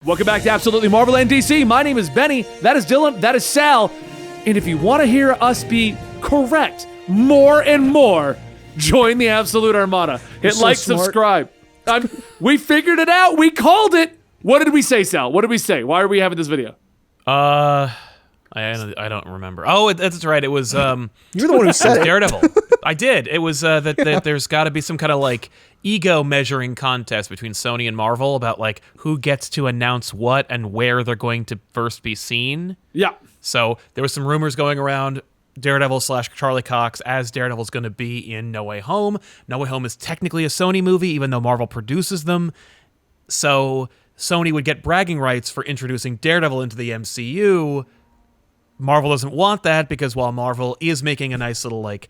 Welcome back to Absolutely Marvel and DC. My name is Benny. That is Dylan. That is Sal. And if you want to hear us be correct more and more, join the Absolute Armada. Hit so like, smart. subscribe. We figured it out. We called it. What did we say, Sal? What did we say? Why are we having this video? I don't remember. Oh, that's right. It was You're the one who said it. Daredevil. I did. It was that there's got to be some kind of like ego measuring contest between Sony and Marvel about like who gets to announce what and where they're going to first be seen. Yeah. So there was some rumors going around Daredevil / Charlie Cox as Daredevil's going to be in No Way Home. No Way Home is technically a Sony movie, even though Marvel produces them. So Sony would get bragging rights for introducing Daredevil into the MCU. Marvel doesn't want that because while Marvel is making a nice little like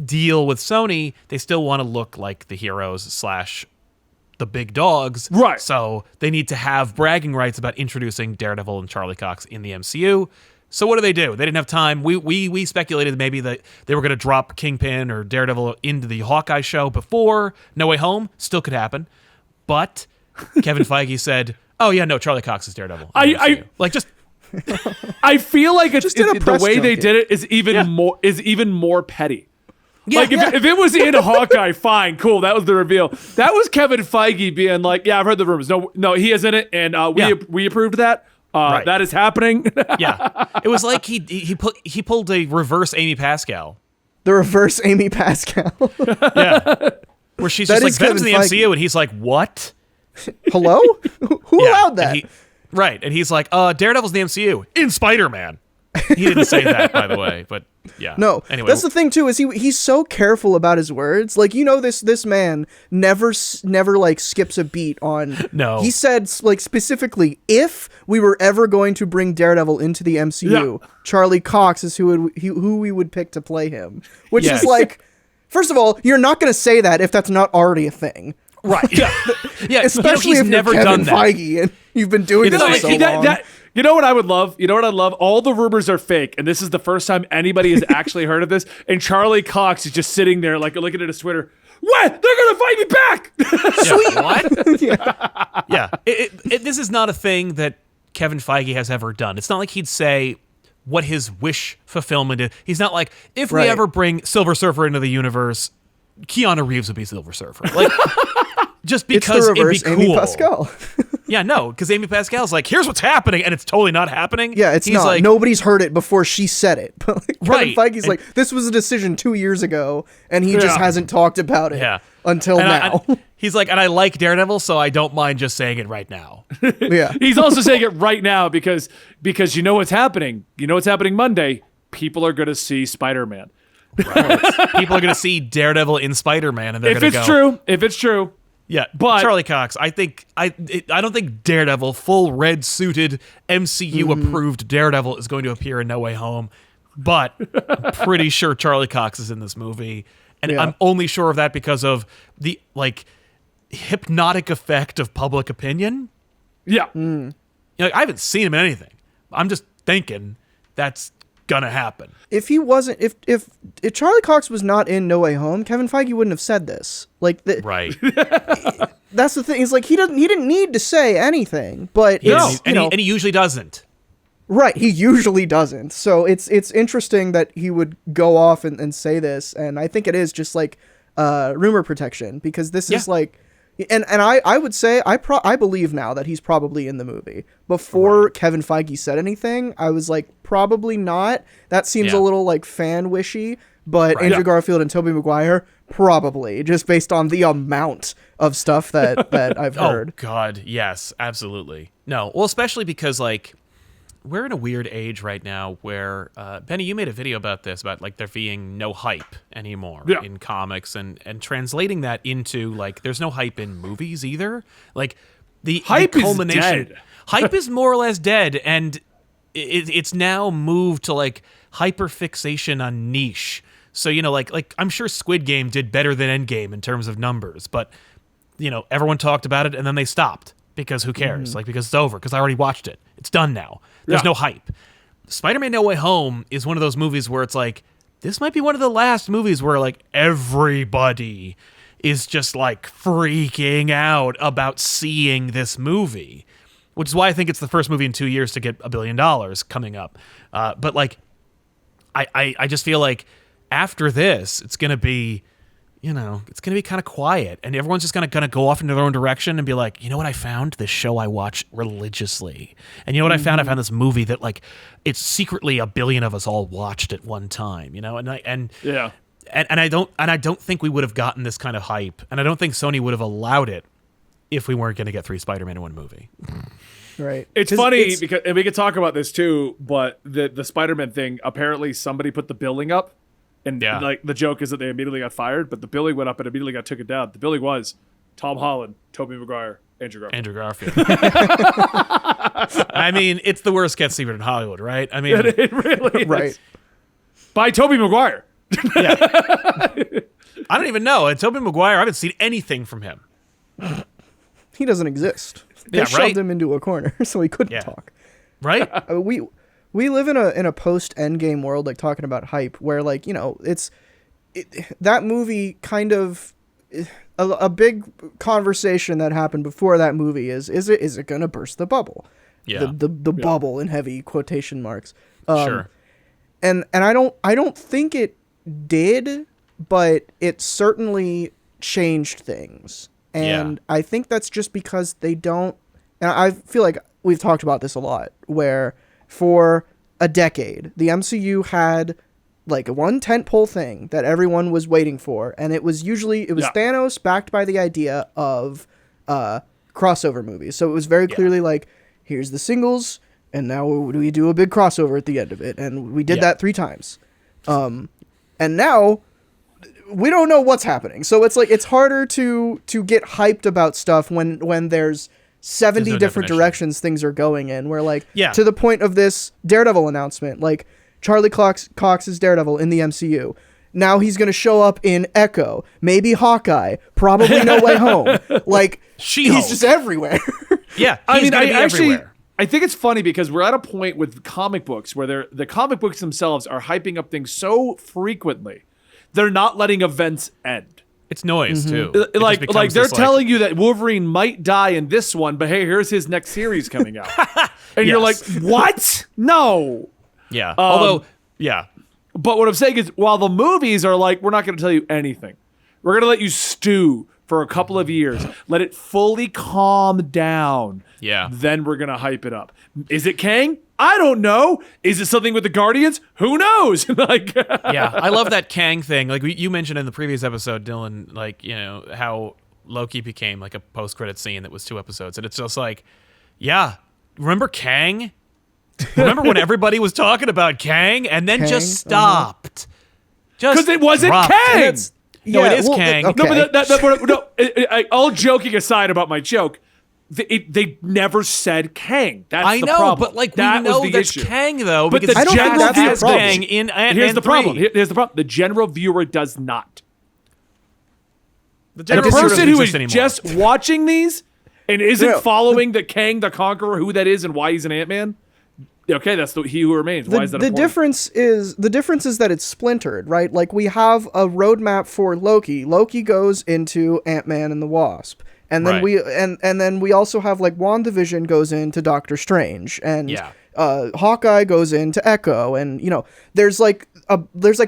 deal with Sony, they still want to look like the heroes / the big dogs. Right. So they need to have bragging rights about introducing Daredevil and Charlie Cox in the MCU. So what do? They didn't have time. We speculated maybe that they were going to drop Kingpin or Daredevil into the Hawkeye show before No Way Home. Still could happen. But Kevin Feige said, oh yeah, no, Charlie Cox is Daredevil. I feel like it's did a the press way they junket. did it is even more petty. Yeah, Like, if it was in Hawkeye, fine, cool, that was the reveal. That was Kevin Feige being like, yeah, I've heard the rumors. No, he is in it, and we approved that. Right. That is happening. Yeah. It was like he pulled a reverse Amy Pascal. The reverse Amy Pascal. Yeah. Where she's That just like, is Venom's in the Kevin MCU, and he's like, what? Hello? Who Yeah, allowed that? And he's like, Daredevil's in the MCU in Spider-Man. He didn't say that, by the way, but yeah. No, Anyway, that's the thing too. Is he's so careful about his words. Like, you know, this man never like skips a beat on. No. He said like specifically, if we were ever going to bring Daredevil into the MCU, Charlie Cox is who we would pick to play him. Which Yes. is like, first of all, you're not going to say that if that's not already a thing. right. Yeah. Yeah. Especially he's if never you're Kevin done that. Feige and you've been doing It's this not for like so long. You know what I would love? You know what I'd love? All the rumors are fake, and this is the first time anybody has actually heard of this. And Charlie Cox is just sitting there, like looking at his Twitter. What? They're gonna fight me back! Yeah, what? Yeah. This is not a thing that Kevin Feige has ever done. It's not like he'd say what his wish fulfillment is. He's not like, if we Right. ever bring Silver Surfer into the universe, Keanu Reeves would be Silver Surfer. Like, just It's because the it'd be reverse cool. Amy Pascal. Yeah, no, because Amy Pascal's like, here's what's happening, and it's totally not happening. Yeah, it's He's not. like, Nobody's heard it before she said it. But like, Right. Kevin Feige's And- like, this was a decision 2 years ago, and he just Yeah. hasn't talked about it Yeah. until and now. he's like, and I like Daredevil, so I don't mind just saying it right now. Yeah. He's also saying it right now because you know what's happening. You know what's happening Monday. People are gonna see Spider-Man. People are going to see Daredevil in Spider-Man, and they're If going to it's go, true, if it's true. yeah, But- Charlie Cox, I don't think Daredevil, full red suited MCU approved Daredevil is going to appear in No Way Home, but I'm pretty sure Charlie Cox is in this movie, and Yeah. I'm only sure of that because of the like hypnotic effect of public opinion. Yeah. You know, I haven't seen him in anything. I'm just thinking that's gonna happen. If he wasn't, if Charlie Cox was not in No Way Home, Kevin Feige wouldn't have said this. Like, Right. that's the thing. Is like he didn't need to say anything, but it's, you know, And he usually doesn't. right. He usually doesn't. So it's interesting that he would go off and say this, and I think it is just like rumor protection because this is Yeah. like. And I would say I believe now that he's probably in the movie. Before Kevin Feige said anything, I was like, probably not. That seems Yeah. a little like fan wishy, but Right. Andrew Yeah. Garfield and Tobey Maguire, probably, just based on the amount of stuff that I've heard. Oh God, yes, absolutely. No, well, especially because like we're in a weird age right now where Benny, you made a video about this, about like there being no hype anymore in comics, and translating that into like there's no hype in movies either. Like the Hype is culmination, dead. hype is more or less dead, and it's now moved to like hyperfixation on niche. So you know, like I'm sure Squid Game did better than Endgame in terms of numbers, but you know everyone talked about it and then they stopped because who cares? Like because it's over, because I already watched it. It's done now. There's Yeah. no hype. Spider-Man No Way Home is one of those movies where it's like, this might be one of the last movies where like everybody is just like freaking out about seeing this movie, which is why I think it's the first movie in 2 years to get $1 billion coming up. But like, I just feel like after this, it's gonna be, it's gonna be kind of quiet, and everyone's just gonna go off into their own direction and be like, you know what I found? This show I watch religiously, and you know what I found? I found this movie that like it's secretly 1 billion of us all watched at one time, and I don't think we would have gotten this kind of hype, and I don't think Sony would have allowed it if we weren't going to get 3 Spider-Man in one movie. Right. It's funny because, and we could talk about this too, but the Spider-Man thing, apparently somebody put the billing up, and like the joke is that they immediately got fired, but the billing went up and immediately got taken down. The billing was Tom Holland, Tobey Maguire, Andrew Garfield. I mean, it's the worst kept secret in Hollywood, right? I mean, it really is. Right. By Tobey Maguire. Yeah. I don't even know. And Tobey Maguire, I haven't seen anything from him. He doesn't exist. They shoved him into a corner so he couldn't talk. Right? We live in a post Endgame world, like talking about hype, where like that movie kind of a big conversation that happened before that movie is it gonna burst the bubble? Yeah. The bubble in heavy quotation marks. Sure. And I don't think it did, but it certainly changed things. And I think that's just because they don't, and I feel like we've talked about this a lot, where for a decade, the MCU had like one tentpole thing that everyone was waiting for, and it was Thanos backed by the idea of crossover movies. So it was very clearly like, here's the singles, and now we do a big crossover at the end of it, and we did that 3 times. And now we don't know what's happening. So it's like it's harder to get hyped about stuff when there's 70 different directions things are going in. Where like to the point of this Daredevil announcement, like Charlie Cox is Daredevil in the MCU. Now he's going to show up in Echo, maybe Hawkeye, probably No Way Home. Like he's just everywhere. Yeah, I mean, everywhere. I think it's funny because we're at a point with comic books where the comic books themselves are hyping up things so frequently. They're not letting events end. It's noise too. Like they're telling you that Wolverine might die in this one, but hey, here's his next series coming out. And you're like, what? No. Yeah. But what I'm saying is, while the movies are like, we're not going to tell you anything. We're going to let you stew for a couple of years. Let it fully calm down. Yeah. Then we're going to hype it up. Is it Kang? I don't know. Is it something with the Guardians? Who knows? I love that Kang thing. Like you mentioned in the previous episode, Dylan, like, how Loki became like a post-credit scene that was 2 episodes. And it's just like, remember Kang? Remember when everybody was talking about Kang and then just stopped? Because it wasn't Kang. No, it is Kang. Okay. No, all joking aside about my joke, they never said Kang. That's the problem. But like that we know was the that's issue. Kang though. But because the general has problem. Kang in Ant-Man Here's the 3. problem. Here's the problem. The general viewer does not. The The general viewer person doesn't who exist is anymore. just watching these and isn't following the Kang the Conqueror, who that is and why he's an Ant-Man. Okay, that's He Who Remains. Why is that important? The difference is that it's splintered, right? Like we have a roadmap for Loki. Loki goes into Ant-Man and the Wasp. And then we also have like WandaVision goes into Doctor Strange, and Hawkeye goes into Echo, and there's like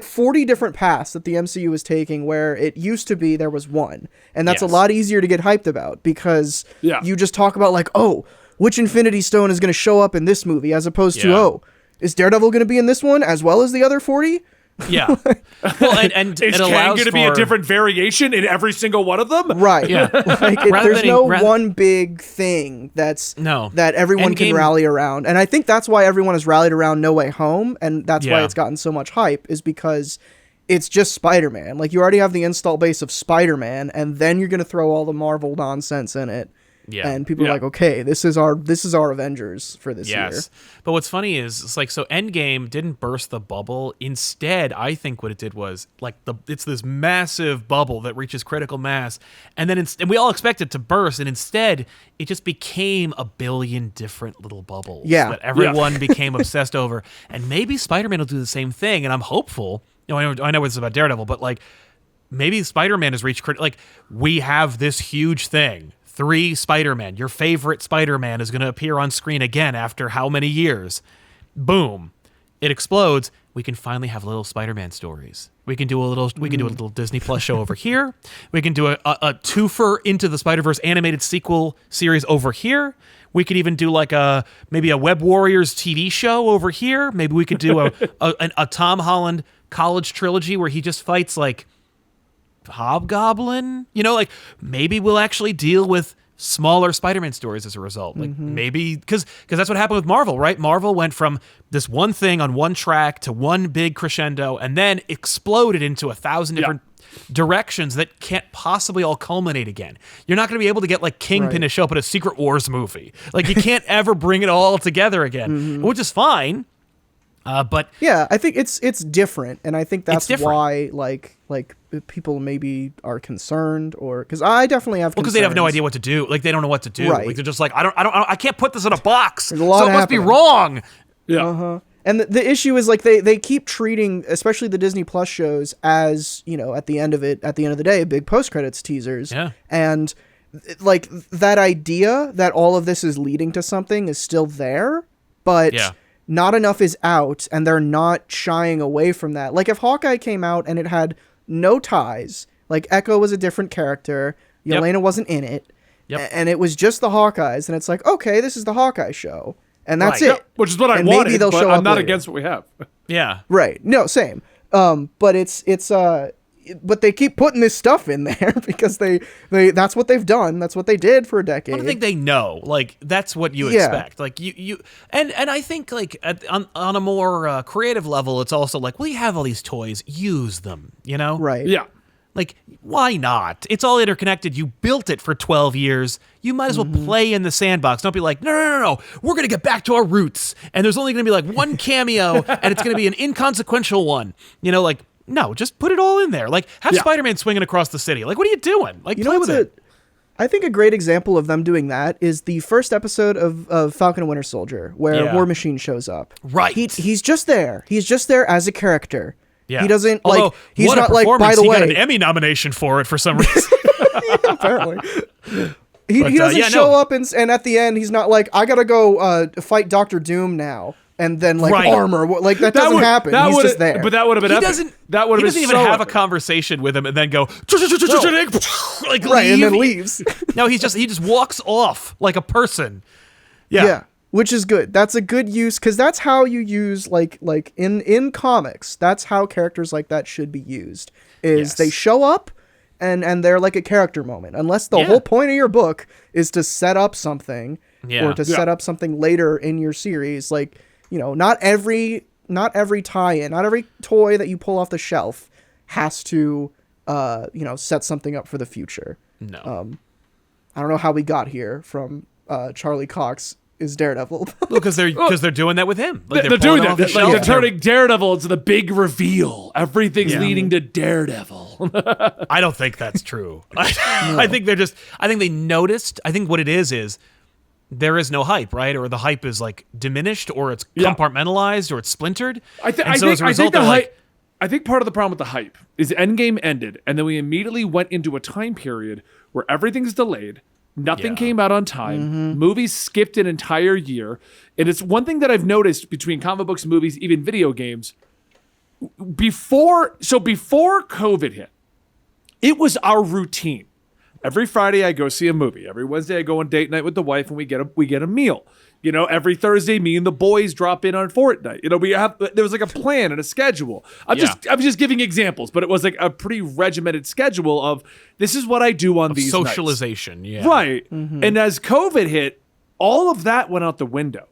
40 different paths that the MCU is taking, where it used to be there was one, and that's a lot easier to get hyped about because you just talk about like, oh, which Infinity Stone is going to show up in this movie, as opposed to, oh, is Daredevil going to be in this one as well as the other 40? Yeah. Well, and is it Kang allows going to be a different variation in every single one of them? Right. Yeah. There's no one big thing that everyone can rally around. And I think that's why everyone has rallied around No Way Home, and that's why it's gotten so much hype, is because it's just Spider-Man. Like, you already have the install base of Spider-Man, and then you're going to throw all the Marvel nonsense in it. Yeah. And people are like, okay, this is our Avengers for this year. But what's funny is it's like, so Endgame didn't burst the bubble. Instead, I think what it did was like it's this massive bubble that reaches critical mass, and then and we all expect it to burst, and instead it just became a billion different little bubbles that everyone became obsessed over. And maybe Spider-Man will do the same thing, and I'm hopeful. I know it's about Daredevil, but like maybe Spider-Man has reached like we have this huge thing. 3 Spider-Man. Your favorite Spider-Man is going to appear on screen again after how many years? Boom. It explodes. We can finally have little Spider-Man stories. We can do a little Disney Plus show over here. We can do a twofer Into the Spider-Verse animated sequel series over here. We could even do like maybe a Web Warriors TV show over here. Maybe we could do a Tom Holland college trilogy where he just fights like Hobgoblin. Like maybe we'll actually deal with smaller Spider-Man stories as a result. Like maybe because that's what happened with Marvel, right? Marvel went from this one thing on one track to one big crescendo and then exploded into 1,000 different directions that can't possibly all culminate again. You're not going to be able to get like Kingpin to show up in a Secret Wars movie. Like you can't ever bring it all together again, which is fine. But yeah, I think it's different, and I think that's why like people maybe are concerned, or because I definitely have. Well, because they have no idea what to do. Like they don't know what to do. Right. Like they're just like I can't put this in a box. There's a lot so it must be wrong. Yeah. And the issue is like they keep treating, especially the Disney Plus shows, as at the end of the day, big post credits teasers. Yeah. And like that idea that all of this is leading to something is still there, but. Yeah. Not enough is out, and they're not shying away from that. Like, if Hawkeye came out and it had no ties, like Echo was a different character, Yelena wasn't in it, and it was just the Hawkeyes, and it's like, okay, this is the Hawkeye show, and that's it. Yep. Which is what I wanted, maybe they'll show I'm not later. Against what we have. Yeah. Right. No, same. But but they keep putting this stuff in there because they that's what they've done. That's what they did for a decade. I don't think they know. Like that's what you expect. Like you and I think like on a more creative level, it's also like, well, you have all these toys, use them. Right? Yeah. Like why not? It's all interconnected. You built it for 12 years. You might as well play in the sandbox. Don't be like, no. We're gonna get back to our roots, and there's only gonna be like one cameo, and it's gonna be an inconsequential one. Like. No, just put it all in there. Like, have Spider-Man swinging across the city. Like, what are you doing? Like, play with it. I think a great example of them doing that is the first episode of Falcon and Winter Soldier, where War Machine shows up. Right. He's just there. He's just there as a character. Yeah. He doesn't, Although, he's what not a like, by the he way. got an Emmy nomination for it for some reason. Apparently. He doesn't show up and at the end, he's not like, I gotta go fight Dr. Doom now. And then armor, like that doesn't happen. He's just there. But that would have been epic. That would have been He doesn't even have a conversation with him and then go like right, and then leaves. No, he just walks off like a person. Yeah, which is good. That's a good use because that's how you use like in comics. That's how characters like that should be used. They show up and they're like a character moment. Unless the whole point of your book is to set up something or to set up something later in your series, like. Not every tie-in, not every toy that you pull off the shelf has to, set something up for the future. No. I don't know how we got here from Charlie Cox is Daredevil. Because they're doing that with him. Like they're doing that. They're turning Daredevil into the big reveal. Everything's leading to Daredevil. I don't think that's true. I think they noticed. I think what it is there is no hype, right? Or the hype is like diminished, or it's compartmentalized, or it's splintered. I think part of the problem with the hype is Endgame ended, and then we immediately went into a time period where everything's delayed. Nothing came out on time. Movies skipped an entire year. And it's one thing that I've noticed between comic books, movies, even video games. Before COVID hit, it was our routine. Every Friday I go see a movie. Every Wednesday I go on date night with the wife and we get a meal. Every Thursday me and the boys drop in on Fortnite. There was like a plan and a schedule. I'm just giving examples, but it was like a pretty regimented schedule of this is what I do on these socialization. Nights. Right. And as COVID hit, all of that went out the window.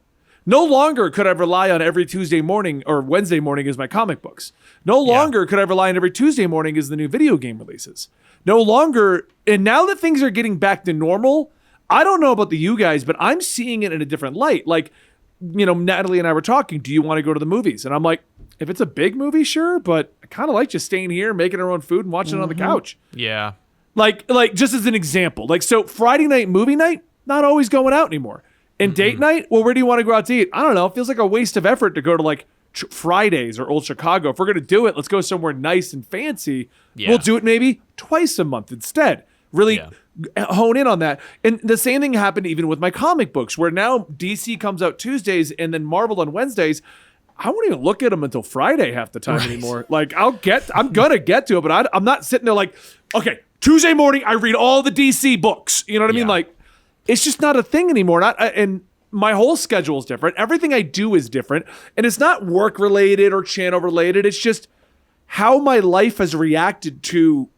No longer could I rely on every Tuesday morning or Wednesday morning as my comic books. No longer could I rely on every Tuesday morning as the new video game releases. No longer, and now that things are getting back to normal, I don't know about you guys, but I'm seeing it in a different light. Like, Natalie and I were talking, do you want to go to the movies? And I'm like, if it's a big movie, sure, but I kind of like just staying here, making our own food and watching it on the couch. Yeah. Like just as an example. Like, so Friday night, movie night, not always going out anymore. And date night, well, where do you want to go out to eat? I don't know. It feels like a waste of effort to go to like Fridays or Old Chicago. If we're going to do it, let's go somewhere nice and fancy. Yeah. We'll do it maybe twice a month instead. Really hone in on that. And the same thing happened even with my comic books, where now DC comes out Tuesdays and then Marvel on Wednesdays. I won't even look at them until Friday half the time anymore. Like I'm gonna get to it, but I'm not sitting there like, okay, Tuesday morning I read all the DC books. You know what I mean? Like, it's just not a thing anymore. And my whole schedule is different. Everything I do is different, and it's not work related or channel related. It's just how my life has reacted to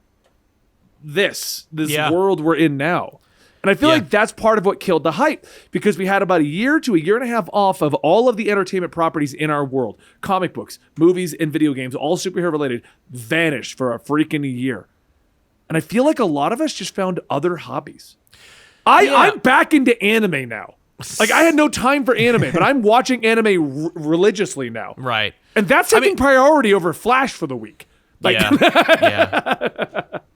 this world we're in now. And I feel like that's part of what killed the hype, because we had about a year to a year and a half off of all of the entertainment properties in our world. Comic books, movies, and video games, all superhero related, vanished for a freaking year. And I feel like a lot of us just found other hobbies. I'm back into anime now. Like, I had no time for anime, but I'm watching anime religiously now. Right. And that's taking priority over Flash for the week. Like,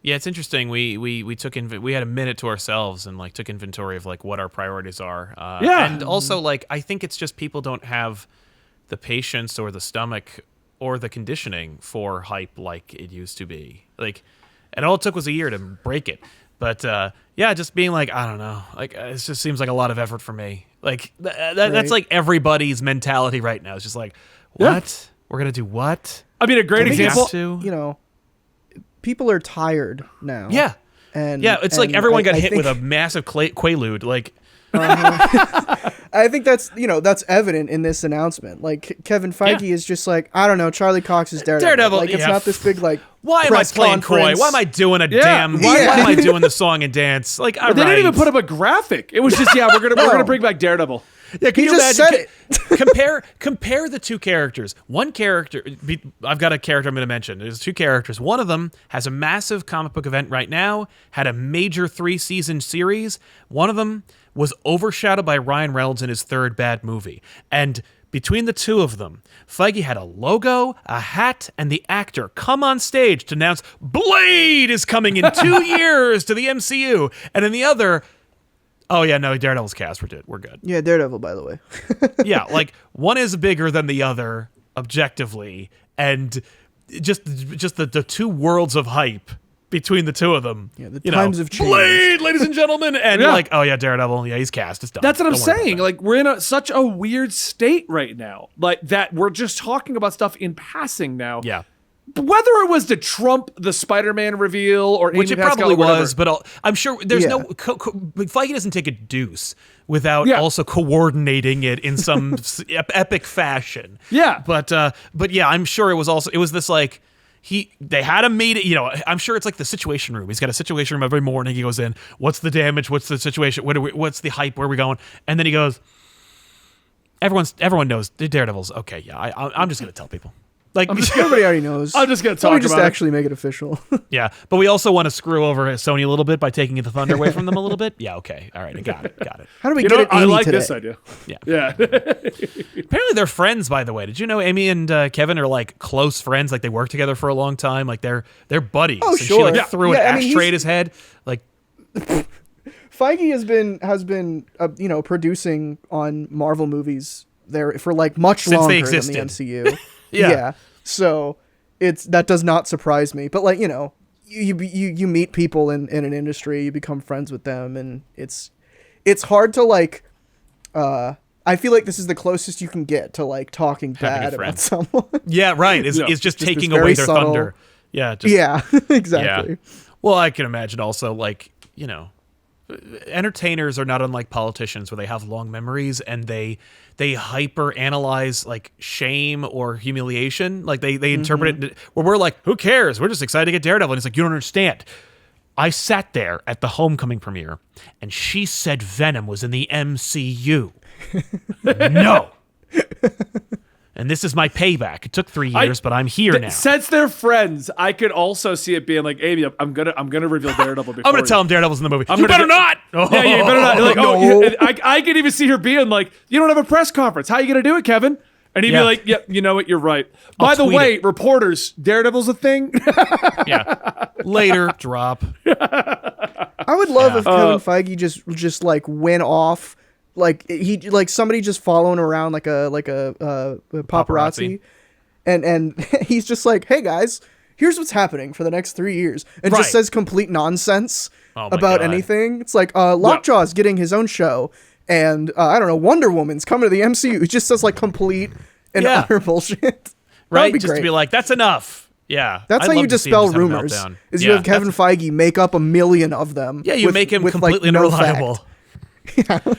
yeah, it's interesting. We took we had a minute to ourselves and like took inventory of like what our priorities are. And also like I think it's just people don't have the patience or the stomach or the conditioning for hype like it used to be. Like, and all it took was a year to break it. But just being like, I don't know, like it just seems like a lot of effort for me. Like that's like everybody's mentality right now. It's just like, what? We're gonna do what? I mean, a great example. You know, people are tired now. Yeah. And it's like everyone got hit with a massive quaalude. Like, I think that's evident in this announcement. Like, Kevin Feige is just like, I don't know, Charlie Cox is Daredevil. Like, it's not this big like. Why am I playing coy? Why am I doing a damn? Why am I doing the song and dance? Like, they didn't even put up a graphic. It was just we're gonna bring back Daredevil. Yeah, can you just imagine? said it. compare the two characters. One character, I've got a character I'm going to mention. There's two characters. One of them has a massive comic book event right now, had a major 3-season series. One of them was overshadowed by Ryan Reynolds in his third bad movie. And between the two of them, Feige had a logo, a hat, and the actor come on stage to announce Blade is coming in 2 years to the MCU. And in the other, oh yeah, no, Daredevil's cast. We're good. Yeah, Daredevil, by the way. Yeah, like one is bigger than the other objectively, and just the two worlds of hype between the two of them. Yeah, the times have changed. Blade, ladies and gentlemen, and you're like, oh yeah, Daredevil, yeah, he's cast. It's done. That's what I'm saying. Like, we're in such a weird state right now. Like, that we're just talking about stuff in passing now. Yeah. Whether it was to trump the Spider-Man reveal or which Amy it Pascal probably or was, but I'm sure there's no Feige doesn't take a deuce without also coordinating it in some epic fashion. Yeah, but yeah, I'm sure it was this like they had a meeting. You know, I'm sure it's like the Situation Room. He's got a Situation Room every morning. He goes in. What's the damage? What's the situation? What's the hype? Where are we going? And then he goes. Everyone knows the Daredevil's okay. Yeah, I'm just gonna tell people. Like, everybody already knows. I'm just going to talk about it. Just actually make it official. Yeah, but we also want to screw over Sony a little bit by taking the thunder away from them a little bit. Yeah, okay. All right, I got it. How do we get it I like today? this idea. Yeah. Apparently they're friends, by the way. Did you know Amy and Kevin are like close friends? Like they work together for a long time. Like they're buddies. Oh, and sure. She like threw an ashtray at his head. Like Feige has been producing on Marvel movies there for like much since longer they existed. than the MCU. Yeah. So that does not surprise me. But like, you meet people in an industry, you become friends with them, and it's hard to like I feel like this is the closest you can get to like talking bad about someone. Yeah, right. Is just taking away their subtle thunder. Yeah. Exactly. Yeah. Well, I can imagine also like, entertainers are not unlike politicians where they have long memories and they hyper analyze like shame or humiliation. Like they interpret it where we're like, who cares? We're just excited to get Daredevil. And it's like, you don't understand. I sat there at the Homecoming premiere and she said Venom was in the MCU. No. And this is my payback. It took 3 years, but I'm here now. Since they're friends, I could also see it being like, Amy, I'm gonna reveal Daredevil before I'm gonna tell him Daredevil's in the movie. You better not. Yeah, you better not. Like, no. I could even see her being like, you don't have a press conference. How are you gonna do it, Kevin? And he'd be like, yeah, you know what? You're right. By the way, reporters, Daredevil's a thing. Yeah. Later, drop. I would love if Kevin Feige just like went off. Like somebody just following around like a paparazzi. And he's just like, hey guys, here's what's happening for the next 3 years, and Right. just says complete nonsense Oh my about God. anything. It's like Lockjaw's getting his own show, and I don't know, Wonder Woman's coming to the MCU. It just says like complete and Yeah. utter bullshit. Right? That'd be Just great. to be like, that's enough. Yeah. That's I'd how you love to see him dispel just have a rumors. meltdown. Is Yeah, you have Kevin that's- Feige make up 1 million of them. Yeah, you make him completely no unreliable. fact.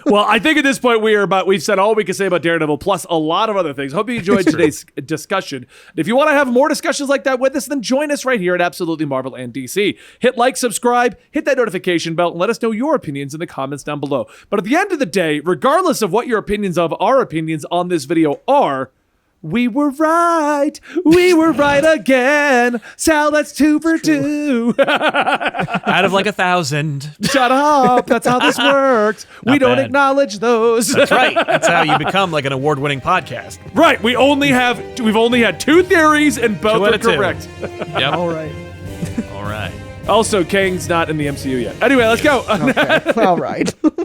Well, I think at this point we've said all we can say about Daredevil, plus a lot of other things. Hope you enjoyed today's discussion. If you want to have more discussions like that with us, then join us right here at Absolutely Marvel and DC. Hit like, subscribe, hit that notification bell, and let us know your opinions in the comments down below. But at the end of the day, regardless of what your opinions of our opinions on this video are, we were right. We were right again. Sal, that's 2 for 2. Out of like 1,000. Shut up. That's how this works. We Not don't bad. acknowledge those. That's right. That's how you become like an award-winning podcast. Right. We've only had 2 theories and both 2 out are of 2. correct. Yep. All right. All right. Also, Kang's not in the MCU yet. Anyway, let's go. Okay. All right.